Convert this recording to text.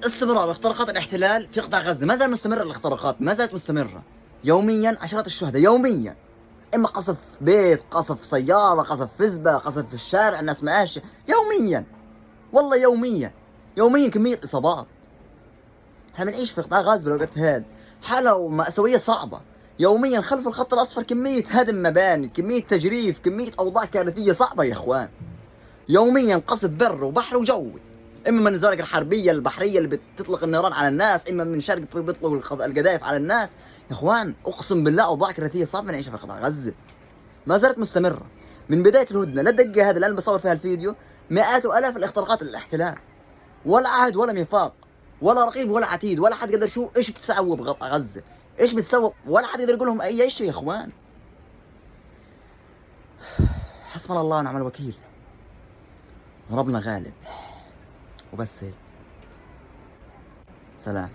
استمرار اختراقات الاحتلال في قطاع غزة، ما زال مستمر، الاختراقات ما زالت مستمرة يوميا، عشرات الشهداء يوميا، إما قصف بيت، قصف سيارة، قصف فزبة، قصف في الشارع، الناس ماشية يوميا، والله يوميا، يوميا كمية إصابات. احنا بنعيش في قطاع غزة بالوقت هذا حالة مأساوية صعبة، يوميا خلف الخط الأصفر كمية هدم مباني، كمية تجريف، كمية أوضاع كارثية صعبة يا إخوان. يوميا قصف بر وبحر وجوي، اما من الزوارق الحربيه البحريه اللي بتطلق النيران على الناس، اما من شرق بيطلقوا القذائف على الناس. يا اخوان اقسم بالله اوضاع كارثيه صعبه نعيشها في قطاع غزه، ما زالت مستمره من بدايه الهدنه للدقه هذه اللي انا بصور فيها الفيديو. مئات والاف الاختراقات للاحتلال، ولا عهد ولا ميثاق ولا رقيب ولا عتيد، ولا حد قدر شو ايش بتسووا بقطاع غزه، ايش بتسووا، ولا حد يقدر يقول لهم اي شيء. يا اخوان حسبنا الله ونعم الوكيل، ربنا غالب. وبس هيك، سلام.